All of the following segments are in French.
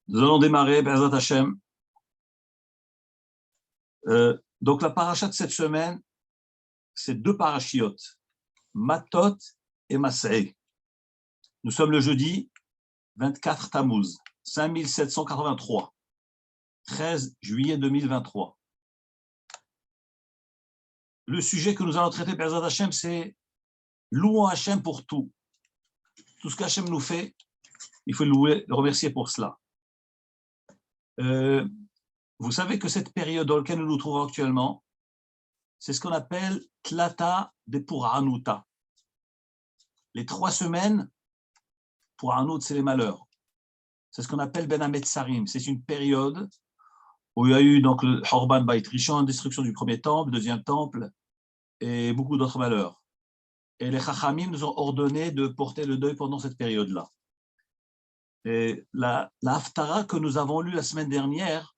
Nous allons démarrer, Be'ezrat Hashem. Donc, la paracha de cette semaine, c'est deux parachiotes, Matot et Masei. Nous sommes le jeudi 24 Tammuz, 5783, 13 juillet 2023. Le sujet que nous allons traiter, Be'ezrat Hashem, c'est louons Hashem pour tout. Tout ce qu'Hashem nous fait, il faut le remercier pour cela. Vous savez que cette période dans laquelle nous nous trouvons actuellement, c'est ce qu'on appelle Tlata de Puranuta. Les 3 semaines, pour Anout, c'est les malheurs. C'est ce qu'on appelle Ben Hametzarim. C'est une période où il y a eu donc le Horban Beit Rishon, destruction du premier temple, deuxième temple, et beaucoup d'autres malheurs. Et les Chachamim nous ont ordonné de porter le deuil pendant cette période-là. Et la Haftara que nous avons lue la semaine dernière,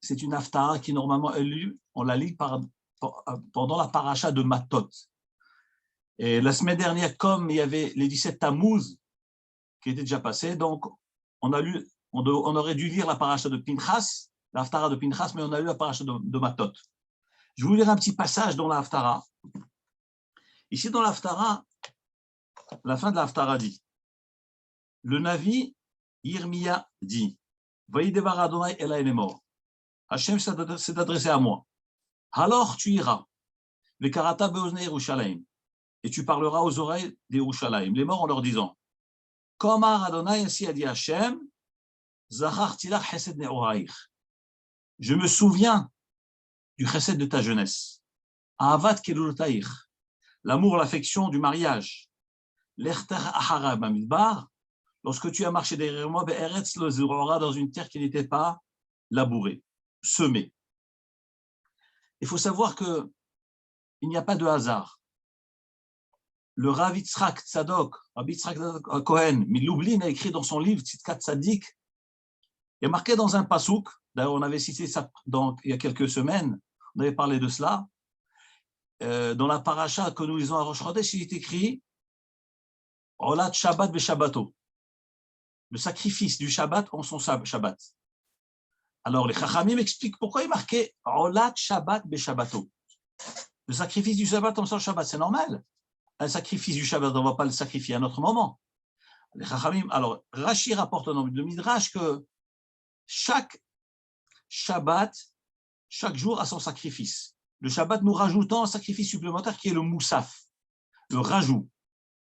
c'est une Haftara qui normalement est lue, on la lit pendant la paracha de Matot. Et la semaine dernière, comme il y avait les 17 Tammuz qui étaient déjà passés, donc on aurait dû lire la paracha de Pinchas, la Haftara de Pinchas, mais on a lu la paracha de Matot. Je vais vous lire un petit passage dans la Haftara. Ici, dans la Haftara, la fin de la Haftara dit, le Navi Yirmiya dit, Vayidevar Adonai Elai Lemor. Hachem s'est adressé à moi. Alors tu iras, le Karata Beoznei Yerushalayim, et tu parleras aux oreilles d'Yerushalayim, les morts en leur disant, Komar Adonai ainsi a dit Hachem, Zacharti lach chesed ne'oraich. Je me souviens du chesed de ta jeunesse. Ahavat kelulotaich, l'amour, l'affection du mariage. L'erter ahara bamidbar, lorsque tu as marché derrière moi, be'eretz lo zurora, dans une terre qui n'était pas labourée, semée. Il faut savoir qu'il n'y a pas de hasard. Le Rav Yitzhak Tzadok, Rabbi Yitzhak Cohen, Milublin a écrit dans son livre Tzidkat Tzadik, il y a marqué dans un pasouk, d'ailleurs on avait cité ça il y a quelques semaines, on avait parlé de cela, dans la paracha que nous lisons à Rosh Chodesh, il est écrit Olat Shabbat Beshabbato, le sacrifice du Shabbat en son Shabbat. Alors les Chachamim expliquent pourquoi il est marqué Olat Shabbat Beshabbato. Le sacrifice du Shabbat en son Shabbat, c'est normal. Un sacrifice du Shabbat, on ne va pas le sacrifier à un autre moment. Les Chachamim, alors Rashi rapporte dans le Midrash que chaque Shabbat, chaque jour a son sacrifice. Le Shabbat nous rajoutant un sacrifice supplémentaire qui est le Moussaf, le rajout.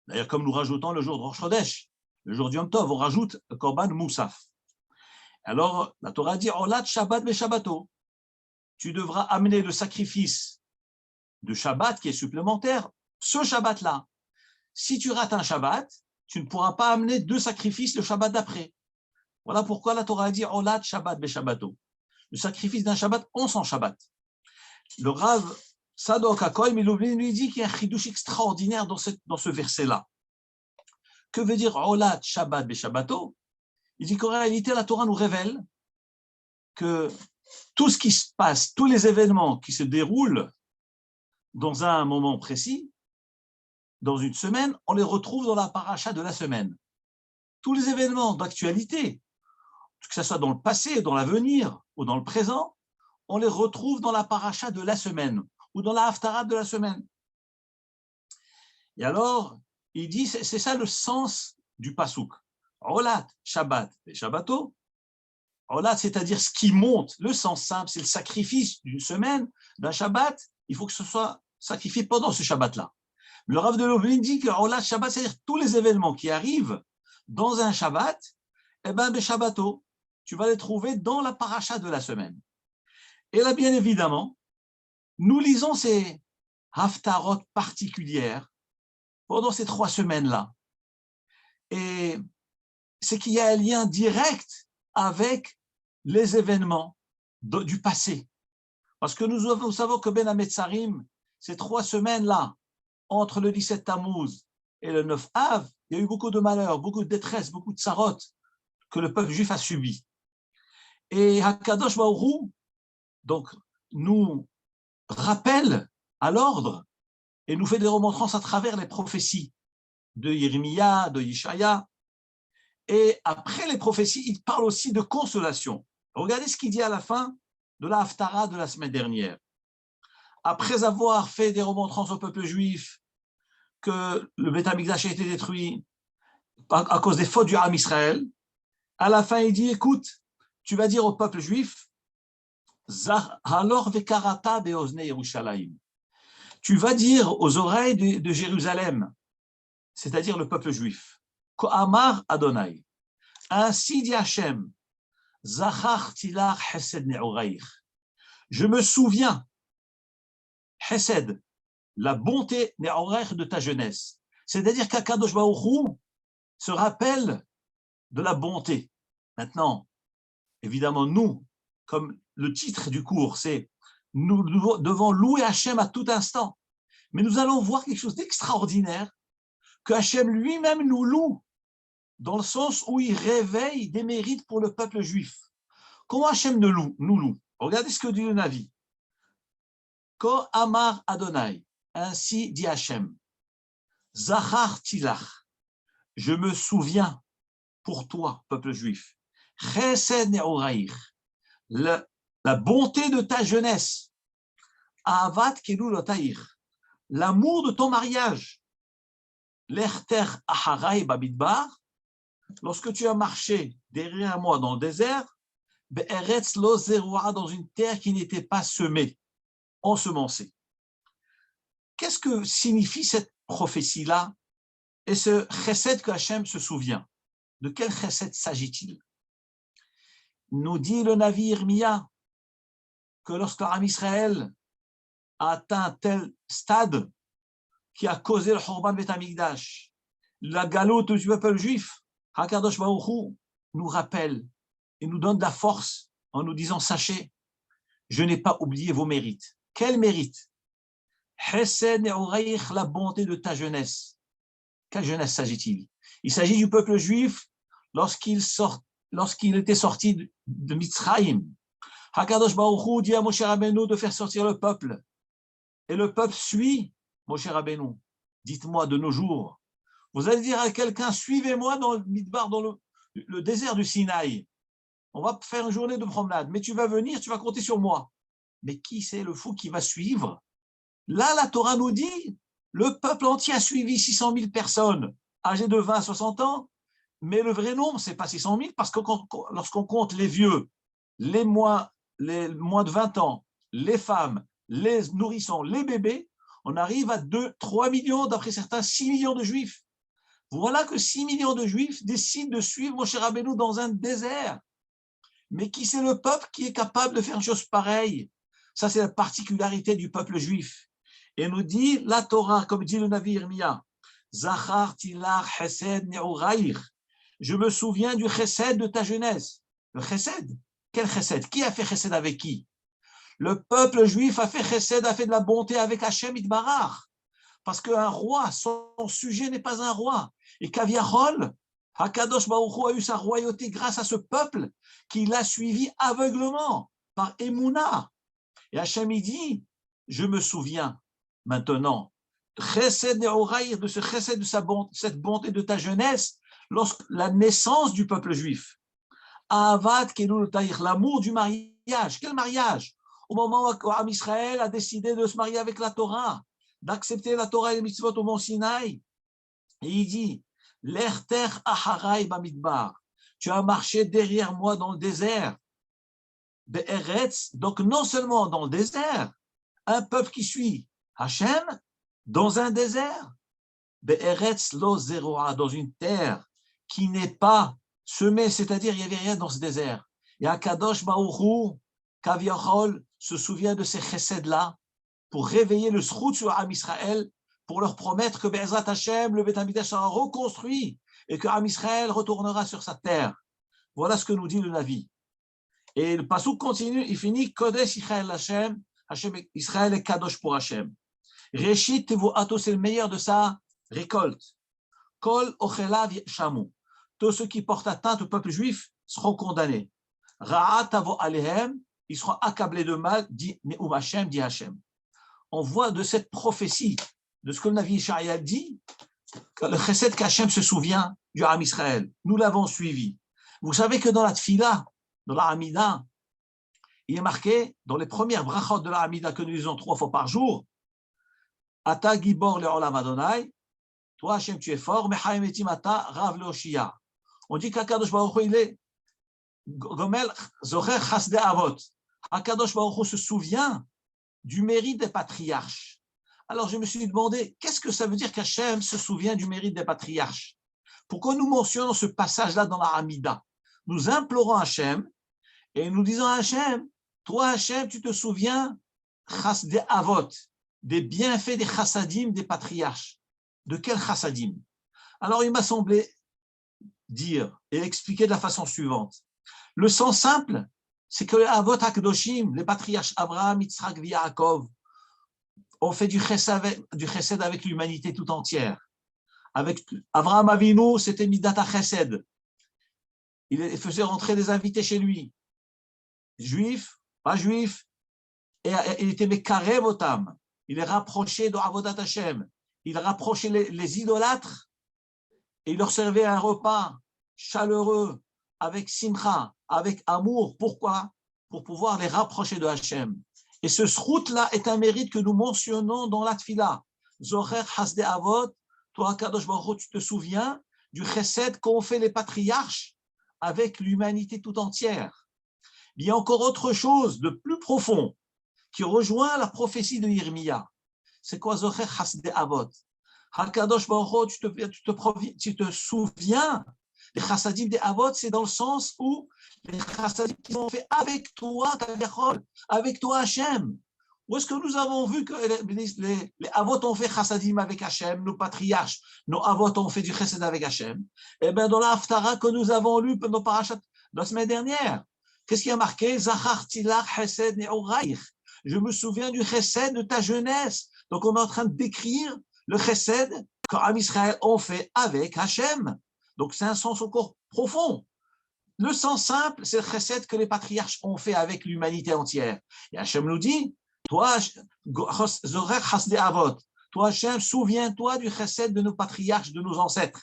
D'ailleurs, comme nous rajoutons le jour de Rosh Chodesh, le jour du Yom Tov, on rajoute le Korban Moussaf. Alors, la Torah dit, Olat Shabbat Beshabbato. Tu devras amener le sacrifice de Shabbat qui est supplémentaire, ce Shabbat-là. Si tu rates un Shabbat, tu ne pourras pas amener 2 sacrifices le Shabbat d'après. Voilà pourquoi la Torah dit Olat Shabbat Beshabbato. Le sacrifice d'un Shabbat en son Shabbat. Le Rav Sadok HaKohen Milublin lui dit qu'il y a un chidouche extraordinaire dans ce verset-là. Que veut dire Olat Shabbat Beshabbato? Il dit qu'en réalité, la Torah nous révèle que tout ce qui se passe, tous les événements qui se déroulent dans un moment précis, dans une semaine, on les retrouve dans la paracha de la semaine. Tous les événements d'actualité, que ce soit dans le passé, dans l'avenir ou dans le présent, on les retrouve dans la paracha de la semaine ou dans la haftara de la semaine. Et alors, il dit, c'est ça le sens du pasouk. Olat, Shabbat et Shabbato. Olat, c'est-à-dire ce qui monte. Le sens simple, c'est le sacrifice d'une semaine, d'un Shabbat. Il faut que ce soit sacrifié pendant ce Shabbat-là. Le Rav de Lublin dit que Olat Shabbat, c'est-à-dire tous les événements qui arrivent dans un Shabbat, eh bien, des Shabbato, tu vas les trouver dans la paracha de la semaine. Et là, bien évidemment, nous lisons ces haftarot particulières pendant ces 3 semaines-là. Et c'est qu'il y a un lien direct avec les événements du passé. Parce que nous savons que Ben Hametzarim, ces 3 semaines-là, entre le 17 Tammuz et le 9 Av, il y a eu beaucoup de malheurs, beaucoup de détresse, beaucoup de tsarot que le peuple juif a subi. Et Hakadosh Baruch Hu, donc, nous rappelle à l'ordre et nous fait des remontrances à travers les prophéties de Yirmiya, de Yeshaya. Et après les prophéties, il parle aussi de consolation. Regardez ce qu'il dit à la fin de la Haftara de la semaine dernière. Après avoir fait des remontrances au peuple juif, que le Beth Amikdash a été détruit à cause des fautes du Ham Israël, à la fin, il dit, écoute, tu vas dire au peuple juif, tu vas dire aux oreilles de Jérusalem, c'est-à-dire le peuple juif, Ko'amar Adonai, ainsi dit Hachem, je me souviens, Chesed, la bonté de ta jeunesse. C'est-à-dire qu'Akadosh Baruch Hu se rappelle de la bonté. Maintenant, évidemment, nous, comme le titre du cours, c'est nous devons louer Hachem à tout instant. Mais nous allons voir quelque chose d'extraordinaire, que Hachem lui-même nous loue, dans le sens où il réveille des mérites pour le peuple juif. Comment Hachem nous loue? Regardez ce que dit le Navi. Ko Amar Adonai, ainsi dit Hachem. Zachar Tilach, je me souviens pour toi, peuple juif. Chesed Ne'oraïr, la bonté de ta jeunesse. Ahavat Kelu Lotaïr, l'amour de ton mariage. L'Erter Aharai Babidbar, lorsque tu as marché derrière moi dans le désert, Be'eretz Lo Zeroa, dans une terre qui n'était pas semée, ensemencée. Qu'est-ce que signifie cette prophétie-là et ce chesed que Hachem se souvient? De quel chesed s'agit-il? Nous dit le Navi Irmia que lorsque l'Am Israël a atteint un tel stade qui a causé le Chorban Bet Amikdash, la galoute du peuple juif, HaKadosh Baruch Hu nous rappelle et nous donne de la force en nous disant, sachez, je n'ai pas oublié vos mérites. Quel mérite? Chesed Ne'oraïch, la bonté de ta jeunesse. Quelle jeunesse s'agit-il? Il s'agit du peuple juif lorsqu'il était sorti de Mitzrayim. HaKadosh Baruch Hu dit à Moshe Rabbeinu de faire sortir le peuple. Et le peuple suit Moshe Rabbeinu. Dites-moi de nos jours, vous allez dire à quelqu'un, suivez-moi dans le Midbar, dans le désert du Sinaï. On va faire une journée de promenade, mais tu vas venir, tu vas compter sur moi. Mais qui c'est le fou qui va suivre? Là, la Torah nous dit, le peuple entier a suivi 600 000 personnes, âgées de 20 à 60 ans, mais le vrai nombre, ce n'est pas 600 000, parce que lorsqu'on compte les vieux, les moins de 20 ans, les femmes, les nourrissons, les bébés, on arrive à 3 millions, d'après certains, 6 millions de juifs. Voilà que 6 millions de juifs décident de suivre Moshe Rabbeinu dans un désert. Mais qui c'est le peuple qui est capable de faire une chose pareille? Ça, c'est la particularité du peuple juif. Et nous dit la Torah, comme dit le Navi Irmia, Zachar tilach chesed ne'oraïr. Je me souviens du chesed de ta jeunesse. Le chesed? Quel chesed? Qui a fait chesed avec qui? Le peuple juif a fait chesed, a fait de la bonté avec Hachem Itbarach. Parce qu'un roi, son sujet n'est pas un roi. Et Kaviachol, Hakadosh Baruch Hu a eu sa royauté grâce à ce peuple qui l'a suivi aveuglement, par Emouna. Et Hachem il dit, je me souviens maintenant, chesed ne'oraïr, de ce chesed, de cette bonté de ta jeunesse, lorsque la naissance du peuple juif. Ahavat Kelu Taïr, l'amour du mariage. Quel mariage? Au moment où Am Israël a décidé de se marier avec la Torah, d'accepter la Torah et les mitzvot au mont Sinaï. Et il dit, l'Erter Aharai Bamidbar, tu as marché derrière moi dans le désert. Be'eretz, donc non seulement dans le désert, un peuple qui suit Hachem, dans un désert. Be'eretz lo zeroa, dans une terre qui n'est pas semée, c'est-à-dire il n'y avait rien dans ce désert. Et Akadosh Baruch Hu, Kaviachol, se souvient de ces chesed-là pour réveiller le Zchut sur Am Israël, pour leur promettre que Be'ezrat Hashem, le Beth Amikdash sera reconstruit et que Am Israël retournera sur sa terre. Voilà ce que nous dit le Navi. Et le pasuk continue, il finit Kodesh Israël Hashem, Israël est Kadosh pour Hashem. Réchit Tevoato, c'est le meilleur de sa récolte. Kol Ochelav Shamu. Tous ceux qui portent atteinte au peuple juif seront condamnés. Ra'at Tavo Alehem, ils seront accablés de mal, dit Neum Hashem, dit Hashem. On voit de cette prophétie, de ce que le Navi Ishaïa dit, que le chesed qu'Hachem se souvient, du Ham Israël. Nous l'avons suivi. Vous savez que dans la Tfila, dans la Hamida, il est marqué dans les premières brachot de la Hamida que nous lisons 3 fois par jour, Ata Gibor le'olam Adonai, toi Hachem tu es fort, Mechaim etim ata Rav le'oshia. On dit qu'Akadosh Baruch Hu, il est Gomel Zocher Chasdei Avot. Akadosh Baruch Hu se souvient du mérite des patriarches. Alors je me suis demandé, qu'est-ce que ça veut dire qu'Hachem se souvient du mérite des patriarches? Pourquoi nous mentionnons ce passage-là dans la Hamida? Nous implorons Hachem et nous disons à Hachem, toi Hachem, tu te souviens Chasdei Avot, des bienfaits des chassadim des patriarches. De quel chassadim? Alors il m'a semblé dire et expliquer de la façon suivante. Le sens simple, c'est que les Avot HaKadoshim, les patriarches Abraham, Yitzhak, Yaakov, ont fait du chesed avec l'humanité tout entière. Avec Abraham Avinu, c'était Midat HaChesed. Il faisait rentrer des invités chez lui, juifs, pas juifs, et il était Mekarev Otam. Il est rapproché de Avodat Hashem. Il rapprochait les idolâtres et il leur servait un repas chaleureux, avec simcha, avec amour. Pourquoi? Pour pouvoir les rapprocher de Hashem. Et ce srout-là est un mérite que nous mentionnons dans la Tfila. Zocher Hasdei Avot, toi, Kadosh Baruch Hu, tu te souviens du chesed qu'ont fait les patriarches avec l'humanité tout entière. Il y a encore autre chose de plus profond qui rejoint la prophétie de Yirmiya. C'est quoi Zocher Hasdei Avot? HaKadosh Baruch Hu, tu te souviens les chassadim des Avot, c'est dans le sens où les chassadim qu'ils ont fait avec toi, avec toi Hachem. Où est-ce que nous avons vu que les Avot ont fait chassadim avec Hachem, nos patriarches, nos Avot ont fait du chesed avec Hachem? Eh bien, dans la Haftara que nous avons lu pendant Parashat la semaine dernière, qu'est-ce qui a marqué? Zachar tilach chesed ne'oraich. Je me souviens du chesed de ta jeunesse. Donc, on est en train de décrire le chesed qu'Am Israël ont fait avec Hachem. Donc, c'est un sens encore profond. Le sens simple, c'est le chesed que les patriarches ont fait avec l'humanité entière. Et Hachem nous dit, toi, Zorer Hasdei Avot, toi, Hachem, souviens-toi du chesed de nos patriarches, de nos ancêtres.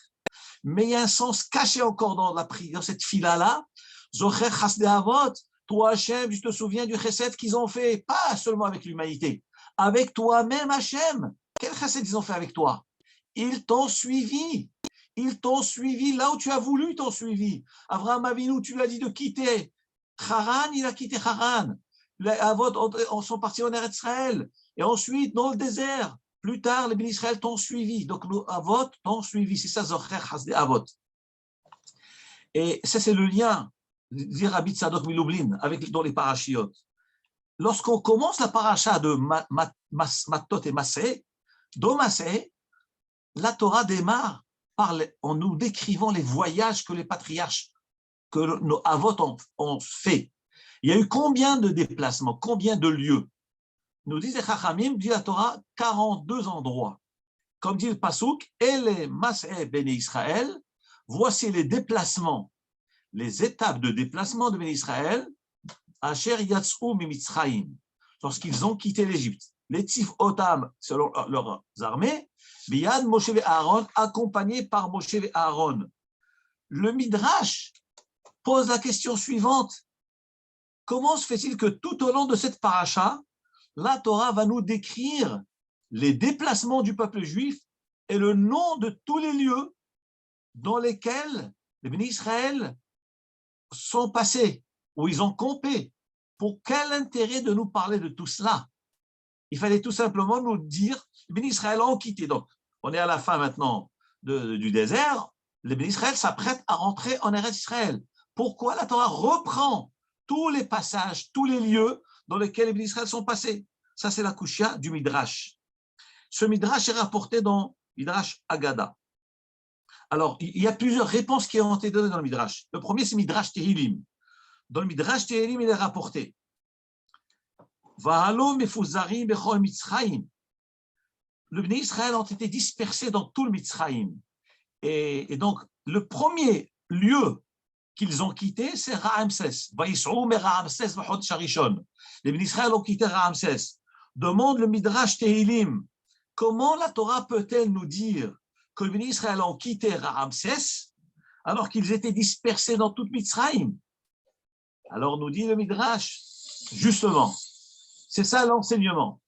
Mais il y a un sens caché encore dans cette fila-là. Zorer Hasdei Avot, toi, Hachem, tu te souviens du chesed qu'ils ont fait, pas seulement avec l'humanité, avec toi-même, Hachem. Quel chesed ils ont fait avec toi? Ils t'ont suivi. Ils t'ont suivi là où tu as voulu, ils t'ont suivi. Abraham Avinu, tu lui as dit de quitter Haran, il a quitté Haran. Les Avot sont partis en Eretz Israël. Et ensuite, dans le désert, plus tard, les Bénis Israël t'ont suivi. Donc, les Avot t'ont suivi. C'est ça, Zocher Hasdei Avot. Et ça, c'est le lien, dit Rabbi Tzadok Milublin, dans les parachiotes. Lorsqu'on commence la paracha de Matot et Massé, dans Massé, la Torah démarre en nous décrivant les voyages que les patriarches, que nos Avot ont fait. Il y a eu combien de déplacements, combien de lieux? Nous dit les Chachamim, dit la Torah, 42 endroits. Comme dit le Pasuk, Ele Mas'eh Bene Israël, voici les déplacements, les étapes de déplacement de Bene Israël, Asher Yatzou Mimitzraïm, lorsqu'ils ont quitté l'Égypte. Les Tzif Otam, selon leurs armées, Biyad Moshe et Aaron, accompagnés par Moshe et Aaron. Le Midrash pose la question suivante. Comment se fait-il que tout au long de cette paracha, la Torah va nous décrire les déplacements du peuple juif et le nom de tous les lieux dans lesquels les bénis Israël sont passés, où ils ont campé? Pour quel intérêt de nous parler de tout cela? Il fallait tout simplement nous dire, les bénis Israël ont quitté. Donc, on est à la fin maintenant du désert, les bénis Israël s'apprêtent à rentrer en Eretz Israël. Pourquoi la Torah reprend tous les passages, tous les lieux dans lesquels les bénis Israël sont passés? Ça, c'est la Kushia du Midrash. Ce Midrash est rapporté dans Midrash Agada. Alors, il y a plusieurs réponses qui ont été données dans le Midrash. Le premier, c'est Midrash Tehilim. Dans le Midrash Tehilim, il est rapporté Vahalo mefuzarim bechol Mitzrayim. Les bénis Israël ont été dispersés dans tout le Mitzrayim. Et donc, le premier lieu qu'ils ont quitté, c'est Ramsès. Vaïs'ou me Ramsès v'chodesh harishon. Les bénis Israël ont quitté Ramsès. Demande le Midrash Tehilim, comment la Torah peut-elle nous dire que les bénis Israël ont quitté Ramsès alors qu'ils étaient dispersés dans toute Mitzrayim. Alors nous dit le Midrash, justement, c'est ça l'enseignement.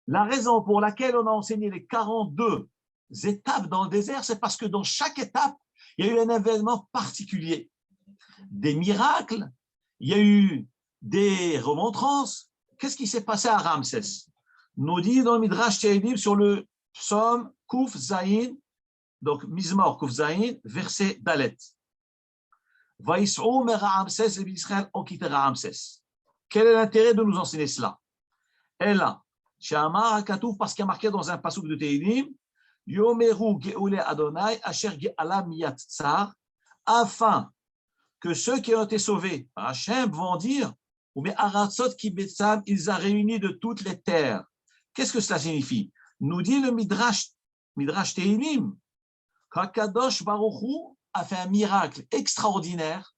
La raison pour laquelle on a enseigné les 42 étapes dans le désert, c'est parce que dans chaque étape, il y a eu un événement particulier. Des miracles, il y a eu des remontrances. Qu'est-ce qui s'est passé à Ramsès? Nous dit dans le Midrash Tehillim sur le psaume Kuf Zayin, donc Mizmor Kuf Zayin, verset Dalet. Vaïs'ou mera Ramsès, et Israël ont quitté Ramsès. Quel est l'intérêt de nous enseigner cela? Et là, Shamar Hakatouf, parce qu'il y a marqué dans un passouk de Tehillim, Yomeru Geoule Adonai, Asher Ge'ala Miyat Tsar, afin que ceux qui ont été sauvés par Hachem vont dire, ou mais Aratzot Kibetsam, ils ont réuni de toutes les terres. Qu'est-ce que cela signifie? Nous dit le Midrash Tehillim, qu'Akadosh Baruch Hu a fait un miracle extraordinaire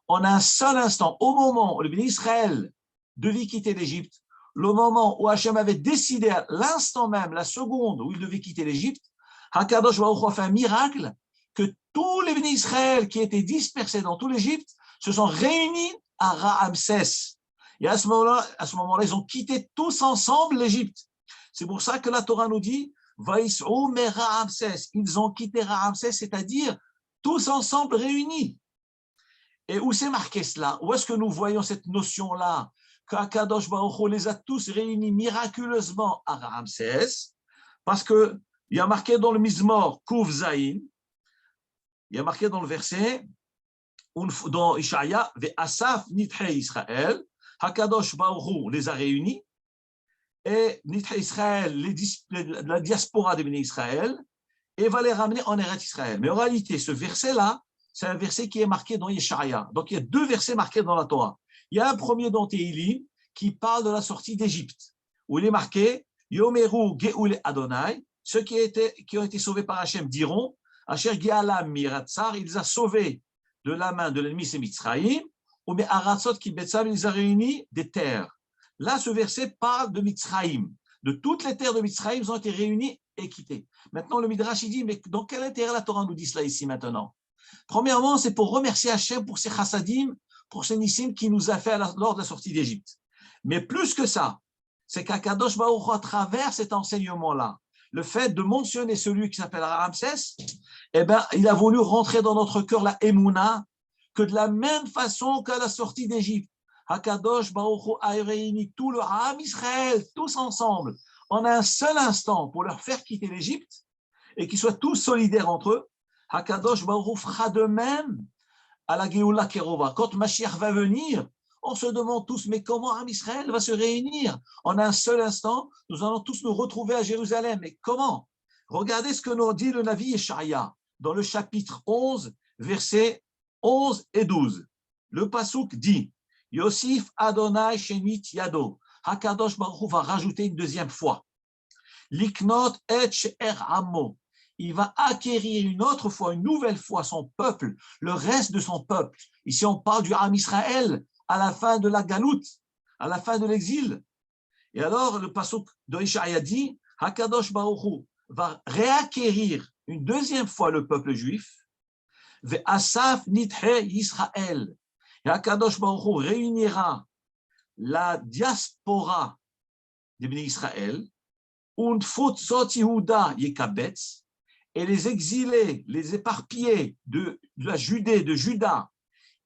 en un seul instant, au moment où le béni Israël devait quitter l'Égypte, le moment où Hachem avait décidé, à l'instant même, la seconde où il devait quitter l'Égypte, Akadosh Baruch Hu a fait un miracle que tous les bénis Israël qui étaient dispersés dans tout l'Égypte se sont réunis à Ramsès. Et à ce moment-là, ils ont quitté tous ensemble l'Égypte. C'est pour ça que la Torah nous dit Vaïs'ou me Ramsès. Ils ont quitté Ramsès, c'est-à-dire tous ensemble réunis. Et où c'est marqué cela? Où est-ce que nous voyons cette notion-là? Qu'Akadosh Baruch Hu les a tous réunis miraculeusement à Ramsès, parce qu'il y a marqué dans le Mizmor Kuf Zayin, il y a marqué dans le verset, dans Ishaïa, Ve'asaf nithe Israël, Hakadosh Baruch Hu les a réunis, et nithe Israël, la diaspora des bénis Israël, et va les ramener en Eretz Israël. Mais en réalité, ce verset-là, c'est un verset qui est marqué dans Ishaïa. Donc il y a deux versets marqués dans la Torah. Il y a un premier dans Tehillim qui parle de la sortie d'Égypte, où il est marqué Yomeru Geoule Adonai, ceux qui ont été sauvés par Hachem diront Asher Ge'ala Miratzar, il les a sauvés de la main de l'ennemi, c'est Mitzrayim, ou mais Aratzot Kibetsam, il les a réunis des terres. Là, ce verset parle de Mitzrayim. De toutes les terres de Mitzrayim, ils ont été réunis et quittés. Maintenant, le Midrash, il dit, mais dans quel intérêt la Torah nous dit cela ici maintenant? Premièrement, c'est pour remercier Hachem pour ses chassadim, pour ses nissim qu'il nous a fait lors de la sortie d'Égypte. Mais plus que ça, c'est qu'Akadosh Baruch Hu, à travers cet enseignement-là, le fait de mentionner celui qui s'appelle Ramsès, eh ben, il a voulu rentrer dans notre cœur la Emouna, que de la même façon qu'à la sortie d'Égypte, Akadosh Baruch Hu a réuni tout le Ham Israël, tous ensemble, en un seul instant, pour leur faire quitter l'Égypte, et qu'ils soient tous solidaires entre eux. Akadosh Baruch Hu fera de même à la Géoula Kerova. Quand Mashiach va venir, on se demande tous, mais comment Ham Israël va se réunir? En un seul instant, nous allons tous nous retrouver à Jérusalem. Mais comment? Regardez ce que nous dit le Navi Yeshaïa dans le chapitre 11, versets 11 et 12. Le pasuk dit Yosif Adonai Shemit Yado. Hakadosh Baruch Hu va rajouter une deuxième fois. Liknot et she'er amo. Il va acquérir une autre fois, une nouvelle fois son peuple, le reste de son peuple. Ici, on parle du Ham Israël à la fin de la galoute, à la fin de l'exil. Et alors, le pasuk de Ishaïa dit Hakadosh Baruch Hu va réacquérir une deuxième fois le peuple juif. Ve'asaf nithe Yisraël. Et Hakadosh Baruch Hu réunira la diaspora des bénis Israël, und futzot Yehuda yekabetz, et les exilés, les éparpillés de la Judée, de Juda,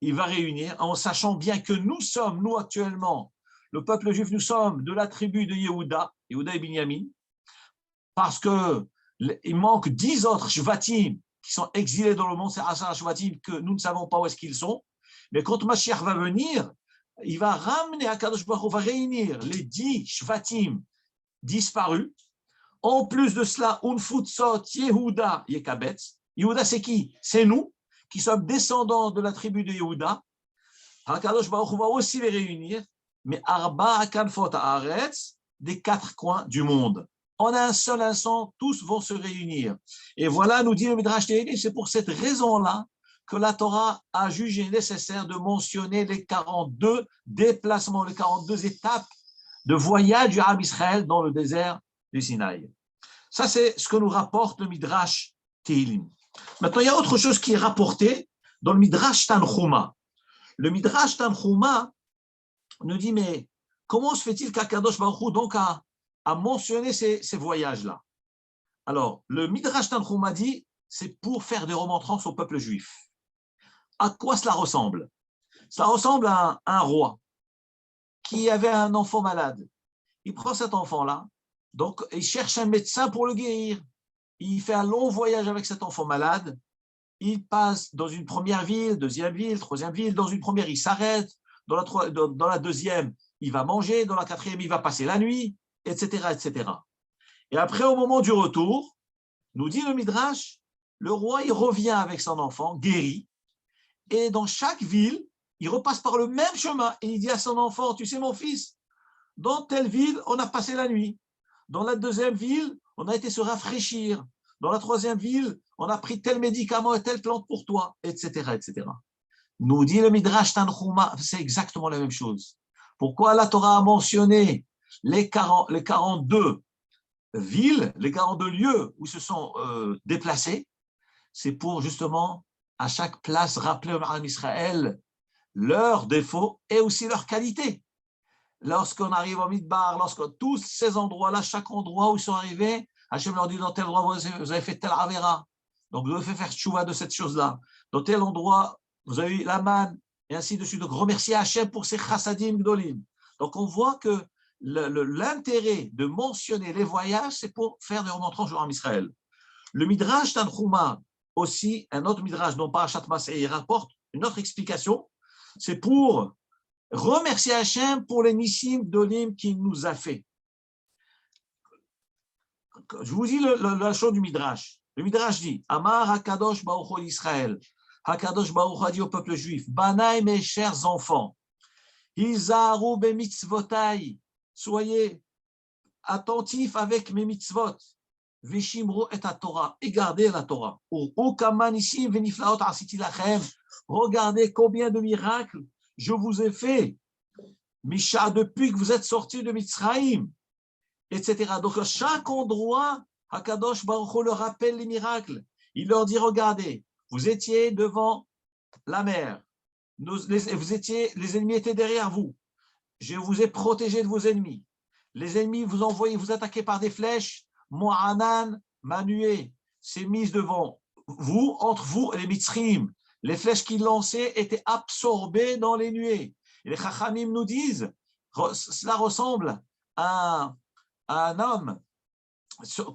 il va réunir, en sachant bien que nous sommes, nous actuellement, le peuple juif, nous sommes de la tribu de Yehuda, Yehuda et Binyamin, parce qu'il manque 10 autres Shvatim qui sont exilés dans le monde, c'est Asar Shvatim que nous ne savons pas où est-ce qu'ils sont, mais quand Mashiach va venir, il va ramener Akadosh Baruch Hu, va réunir les 10 Shvatim disparus. En plus de cela, Unfutzot Yehuda Yekabetz. Yehuda, c'est qui? C'est nous, qui sommes descendants de la tribu de Yehuda. Hakadosh Baruch Hu va aussi les réunir, mais Arba Kanfot Haaretz, des 4 coins du monde. En un seul instant, tous vont se réunir. Et voilà, nous dit le Midrash Tehillim, c'est pour cette raison-là que la Torah a jugé nécessaire de mentionner les 42 déplacements, les 42 étapes de voyage du Ham Israël dans le désert du Sinaï. Ça, c'est ce que nous rapporte le Midrash Tehillim. Maintenant, il y a autre chose qui est rapporté dans le Midrash Tanchuma. Le Midrash Tanchuma nous dit, mais comment se fait-il qu'Akadosh Baruch Hu donc a mentionné ces voyages-là? Alors, le Midrash Tanchuma dit, c'est pour faire des remontrances au peuple juif. À quoi cela ressemble? Ça ressemble à un roi qui avait un enfant malade. Il prend cet enfant-là, donc il cherche un médecin pour le guérir. Il fait un long voyage avec cet enfant malade. Il passe dans une première ville, deuxième ville, troisième ville. Dans une première, il s'arrête. Dans la deuxième, il va manger. Dans la quatrième, il va passer la nuit, etc., etc. Et après, au moment du retour, nous dit le Midrash, le roi, il revient avec son enfant, guéri. Et dans chaque ville, il repasse par le même chemin. Et il dit à son enfant, tu sais mon fils, dans telle ville, on a passé la nuit. Dans la deuxième ville, on a été se rafraîchir. Dans la troisième ville, on a pris tel médicament et telle plante pour toi, etc., etc. Nous dit le Midrash Tanchuma, c'est exactement la même chose. Pourquoi la Torah a mentionné les 42 villes, les 42 lieux où ils se sont déplacés? C'est pour justement, à chaque place, rappeler à Israël leurs défauts et aussi leurs qualités. Lorsqu'on arrive au Midbar, lorsque tous ces endroits-là, chaque endroit où ils sont arrivés, Hachem leur dit dans tel endroit vous avez fait tel Avera. Donc vous devez faire tchouva de cette chose-là. Dans tel endroit, vous avez eu la manne, et ainsi de suite. Donc remerciez Hachem pour ses chassadim gdolim. Donc on voit que l'intérêt de mentionner les voyages, c'est pour faire des remontrances en Israël. Le Midrash Tanchuma, aussi, un autre Midrash, non pas Achat Masé, il rapporte une autre explication, c'est pour remercier Hachem pour les Nissim Dolim qu'il nous a fait. Je vous dis la chose du Midrash. Le Midrash dit Amar Hakadosh Baruch Hu Israël. Hakadosh Baruch Hu a dit au peuple juif Banaï, mes chers enfants, Hizaru be mitzvotai, soyez attentifs avec mes mitzvot. Veshimru et la Torah, et gardez la Torah. Regardez combien de miracles je vous ai fait. Misha, depuis que vous êtes sortis de Mitzraïm, etc. Donc, à chaque endroit, Hakadosh Baruch Hu leur rappelle les miracles. Il leur dit, regardez, vous étiez devant la mer. Les ennemis étaient derrière vous. Je vous ai protégé de vos ennemis. Les ennemis vous envoyaient, vous attaquaient par des flèches. Mon Hanan, ma nuée, s'est mise devant vous, entre vous et les Mitzrim. Les flèches qu'ils lançaient étaient absorbées dans les nuées. Et les Chachamim nous disent, cela ressemble à un homme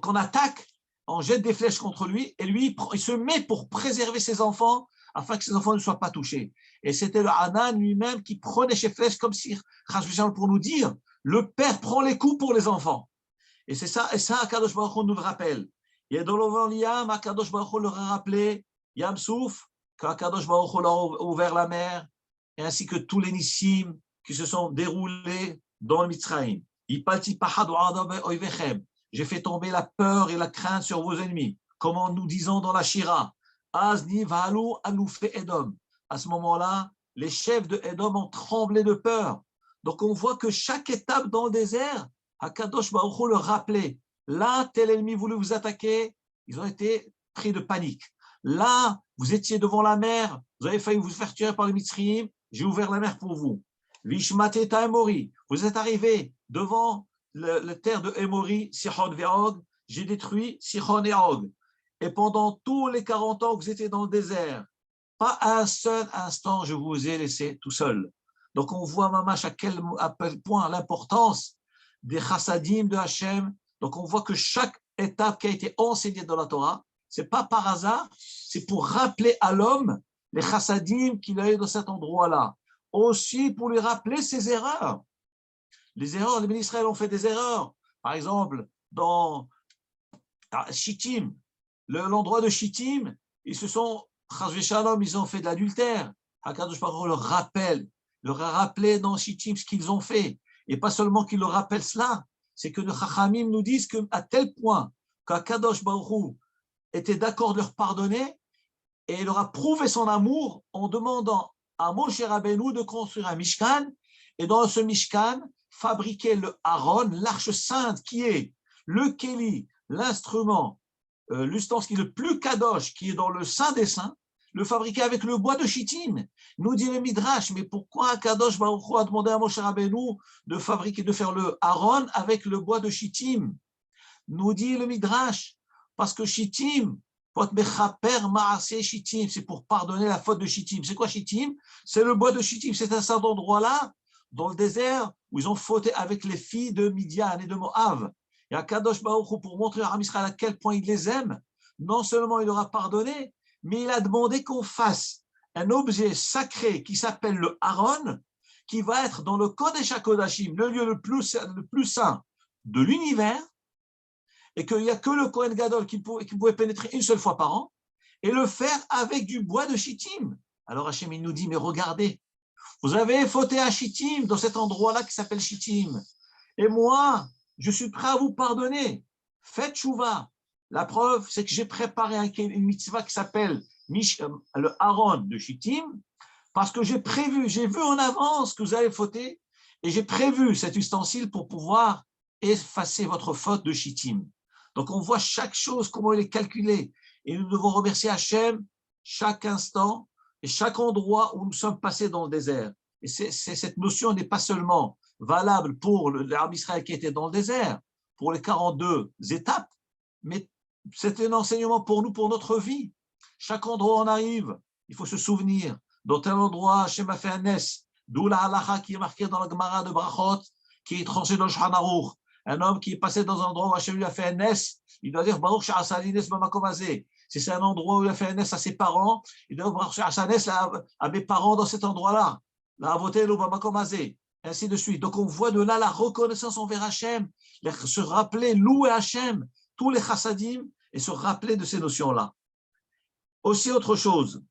qu'on attaque, on jette des flèches contre lui, et lui, il se met pour préserver ses enfants, afin que ses enfants ne soient pas touchés. Et c'était le Hanan lui-même qui prenait ses flèches comme si, pour nous dire, le père prend les coups pour les enfants. Et c'est ça, Akadosh Baruch Hu nous le rappelle. Et dans l'Ovan Liam, Akadosh Baruch Hu leur a rappelé, Yam Souf, qu'Akadosh Baruch Hu leur a ouvert la mer, et ainsi que tous les Nissim qui se sont déroulés dans le Mitzrayim. J'ai fait tomber la peur et la crainte sur vos ennemis. Comme nous disons dans la Shira, Azni Valu Aloufé Edom. À ce moment-là, les chefs de Edom ont tremblé de peur. Donc on voit que chaque étape dans le désert, Hakadosh Baruch Hu leur rappelait, là, tel ennemi voulait vous attaquer, ils ont été pris de panique. Là, vous étiez devant la mer, vous avez failli vous faire tuer par les Mitzrayim, j'ai ouvert la mer pour vous. Vishmate Taemori, vous êtes arrivés devant la terre de Emori, Sihon et Og, j'ai détruit Sihon et Og. Et pendant tous les 40 ans que vous étiez dans le désert, pas un seul instant je vous ai laissé tout seul. Donc on voit, Mamash, à quel point l'importance des chassadim de Hachem. Donc on voit que chaque étape qui a été enseignée dans la Torah, c'est pas par hasard, c'est pour rappeler à l'homme les chassadim qu'il a eu dans cet endroit-là. Aussi pour lui rappeler ses erreurs. Les erreurs, les ministres ont fait des erreurs. Par exemple, dans Shittim, l'endroit de Shittim, ils se sont, ils ont fait de l'adultère. Hakadosh Baruch Hu leur a rappelé dans Shittim ce qu'ils ont fait. Et pas seulement qu'ils leur rappellent cela, c'est que les Chachamim nous disent qu'à tel point qu'Hakadosh Baruch Hu était d'accord de leur pardonner et il leur a prouvé son amour en demandant à Moshe Rabbeinu de construire un Mishkan et dans ce Mishkan, fabriquer le Aaron, l'arche sainte qui est le Kéli, l'instrument l'ustensile le plus kadosh qui est dans le Saint des Saints, le fabriquer avec le bois de Chittim. Nous dit le Midrash, mais pourquoi Kadosh Baruch Hu a demandé à Moshe Rabbeinu de faire le Aaron avec le bois de Chittim? Nous dit le Midrash, parce que Chittim, c'est pour pardonner la faute de Chittim. C'est quoi Chittim? C'est le bois de Chittim. C'est à cet endroit-là, dans le désert, où ils ont fauté avec les filles de Midian et de Moab. Et à Kadosh Baruch Hu, pour montrer à Israël à quel point il les aime, non seulement il leur a pardonné, mais il a demandé qu'on fasse un objet sacré qui s'appelle le Aaron, qui va être dans le Kodesh HaKodashim, le lieu le plus saint de l'univers, et qu'il n'y a que le Kohen Gadol qui pouvait pénétrer une seule fois par an, et le faire avec du bois de Chittim. Alors Hachem, il nous dit, mais regardez, vous avez fauté à Chittim, dans cet endroit-là qui s'appelle Chittim, et moi, je suis prêt à vous pardonner. Faites chouva. La preuve, c'est que j'ai préparé une mitzvah qui s'appelle le Aaron de Chittim, parce que j'ai vu en avance que vous allez fauter, et j'ai prévu cet ustensile pour pouvoir effacer votre faute de Chittim. Donc on voit chaque chose, comment elle est calculée, et nous devons remercier Hachem chaque instant et chaque endroit où nous sommes passés dans le désert. Et cette notion n'est pas seulement valable pour l'armée Israël qui était dans le désert, pour les 42 étapes, mais c'est un enseignement pour nous, pour notre vie. Chaque endroit où on arrive, il faut se souvenir, dans tel endroit, Hachem a fait un nes, d'où la halacha qui est marquée dans la Gemara de Brachot, qui est tranchée dans le Shulchan Aruch. Un homme qui est passé dans un endroit où Hachem lui a fait un nes, il doit dire Baruch she'asa li nes b'makom hazeh. Si c'est un endroit où il a fait un nes à ses parents, il doit dire Baruch she'asa nes à mes parents dans cet endroit-là. La avotelu b'makom hazeh. Ainsi de suite. Donc on voit de là la reconnaissance envers Hachem, se rappeler, louer Hachem, tous les chassadim, et se rappeler de ces notions-là. Aussi autre chose,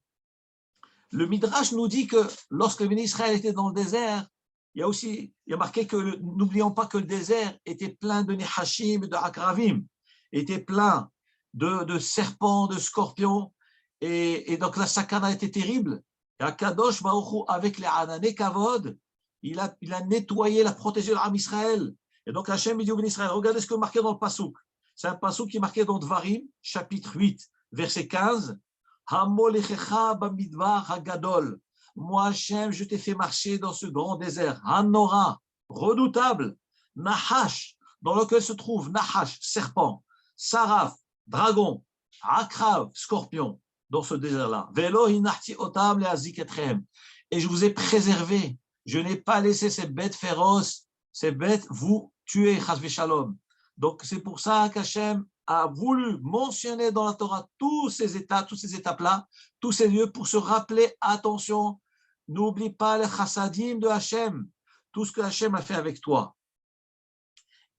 le Midrash nous dit que lorsque le béni Israël était dans le désert, il y a marqué que, n'oublions pas que le désert était plein de Nehashim et de Akravim, était plein de serpents, de scorpions, et donc la sakana était terrible. Et Akadosh Baruch Hu, avec les Anané Kavod, il a nettoyé, la protégé de l'âme Israël. Et donc Hachem dit au béni Israël, regardez ce que est marqué dans le Passouk. C'est un passouk qui est marqué dans Dvarim, chapitre 8, verset 15. Hamolechecha bamidbar hagadol. Moi, Hachem, je t'ai fait marcher dans ce grand désert. Hanora, redoutable. Nahash, dans lequel se trouve Nahash, serpent. Saraf, dragon. Akrav, scorpion, dans ce désert-là. Velo hinachti otam leazik etrem. Et je vous ai préservé. Je n'ai pas laissé ces bêtes féroces, ces bêtes vous tuer, chas shalom. Donc, c'est pour ça qu'Hachem a voulu mentionner dans la Torah tous ces étapes-là, tous ces lieux pour se rappeler, attention, n'oublie pas les chassadim de Hachem, tout ce que Hachem a fait avec toi.